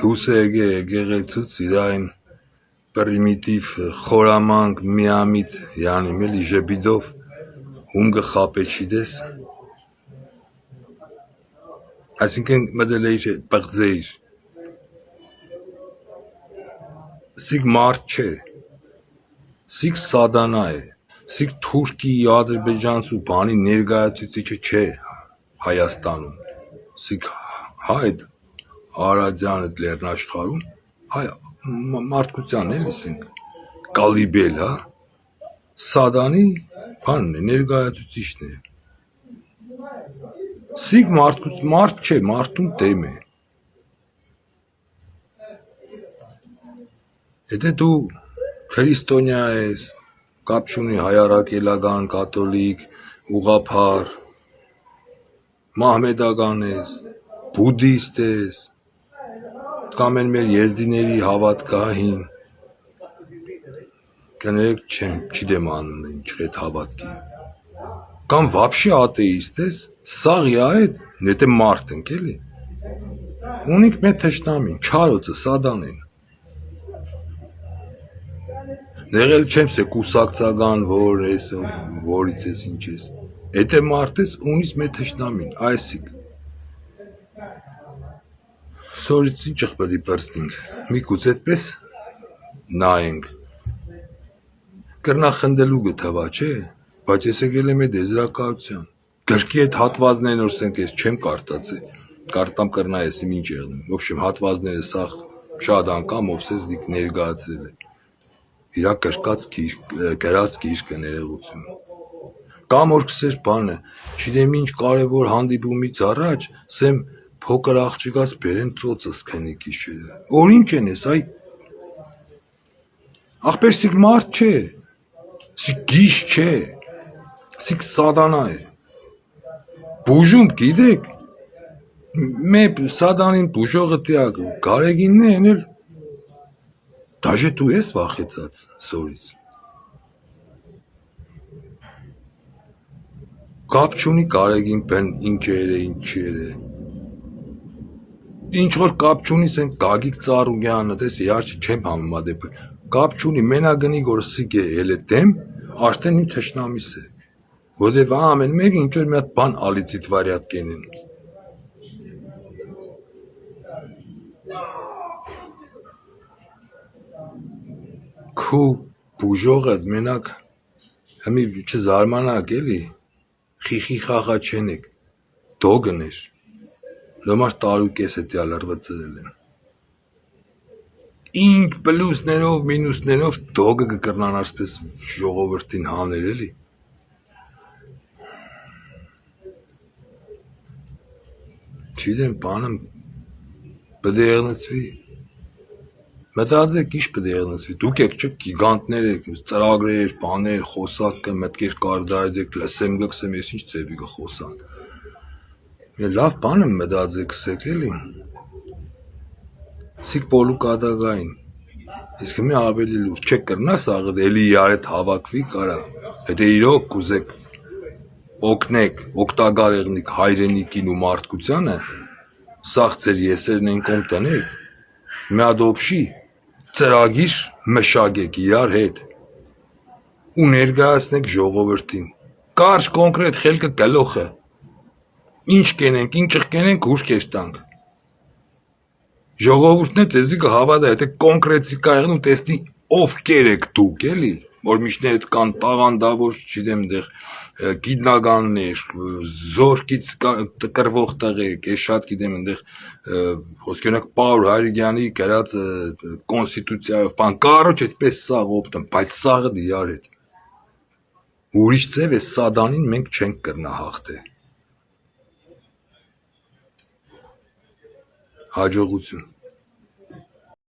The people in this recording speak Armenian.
դուս է եկեղեցուց իր այն պրիմիտիվ խորամանկ միամիտ յանում էլի ժեբիդով ում գխապեչիդես այսինքն մտել էիր պղձեիր սիկ մարդ չէ սիկ սադանա է սիկ Թուրքիի ադրբեջանց ու բանի ներկայացուցիչը չէ Հայաստանում սիկ հայդ Արարատյանը լեռնաշխարհում հայ մարդկության էլի սենք կալիբել հա սադանի բանն է ներկայացուցիչն է սիկ մարդ չէ մարդուն դեմ է եթե դու քրիստոնյա ես կապ չունի հայարակելական կաթոլիկ ուղղափառ մահմեդական ես բուդդիստ ես կամ են մեր եզդիների հավատքահին կներեք չդեմ անում են ինչ այդ հավատքի կամ вообще ատեիստ ես սաղ յարեդ նետե մարդ ենք էլի ունիք մեր թշնամին չարոցը սադանեն Եղել չեմ սե կուսակցական որ ես որից ես ինչ ես եթե մարդ ես ունիս մեր թշնամին այսիկ սորից ինչ պետք է բրստինք միգուց այդպես նայենք կրնախնդելու գթվա չէ բայց ես եկել եմ այդ եզրակացության գրքի այդ հատվածներն որ սենք ես չեմ կարդացել կարդամ կրնայես իմ ինչ եղնում в общем հատվածները սա շատ անգամ ովսես դիք ներկայացրել է իրա կրկած գրած գիրքը ներողություն կամ որ քսեր բանը չգիտեմ ինչ կարևոր հանդիպումից առաջ սեմ փոքր աղջիկաս բերեն ծոցս քնի գիշերը որ ինչ են ես այ ախպեր սիկ մարդ չէ սիկ գիշ չէ սիկ սադանա է բուժում գիտեք մեր սադանին բուժողը տիակ գարեգինն է էնել դաժե դու ես վախեցած սորից կապ չունի գարեգին բեն ինչ էր ինչ էր ինչ որ կապ չունի սեն Գագիկ Ծառուկյանը տես իհարկե չեմ համեմատել կապ չունի մենագնի որ սիկ է ելե դեմ արդեն իմ թշնամիս է որտեվ ամեն մեկը ինչ որ մի հատ բան ալիցիտ վարյատ կենեն քու բուժողը մենակ հիմի չզարմանաք էլի խիխի խաղա չենեք դոգներ նոմար տարուկես է տյալ արվծրել են ինչ պլուսներով մինուսներով դոգը կկրնան ասպես ժողովրդին հաներ էլի չիդեմ բանը բդեղնցվի մտածեք ինչ բդեղնցվի դուք եք չեք գիգանտներ եք ծրագրեր բաներ խոսակը մտքեր կարդայեք լսեմ գքսեմ ես ինչ ծեվի կխոսան լավ բանը մտածեք սեք էլի սիկ պոլուկադագային իսկ մի ավելի լուր չեք կրնաս աղդ էլի իար հետ հավակվի կարա հետե իրոք կուզեք օգնեք օգտագար եղնիք հայրենիքին ու մարդկությանը սաղ ծեր եսերն են կոմ տնեք մի հատ օբշի ծրագիր մշակեք իրար հետ ու ներկայացնեք ժողովրդին կարճ կոնկրետ խելքը գլոխը ինչ կենենք ինչ կենենք ուր կեշտանք ժողովուրդն է ձեզի կհավատա եթե կոնկրետիկա եղն ու տեսնի ովքեր եք դուք էլի որ միշտ այդ կան տաղանդավոր չգիտեմ դեղ գիտնականներ զորքից կրվող տղեկ ես շատ գիտեմ այնտեղ ոսկենակ Պաուլ Հարիգյանի գրած կոնստիտուցիայով բան կարոջ այդպես սաղ օպտեմ բայց սաղը դիար հետ ուրիշ ձև է սադանին մենք չենք կրնա հաղթել հաջողություն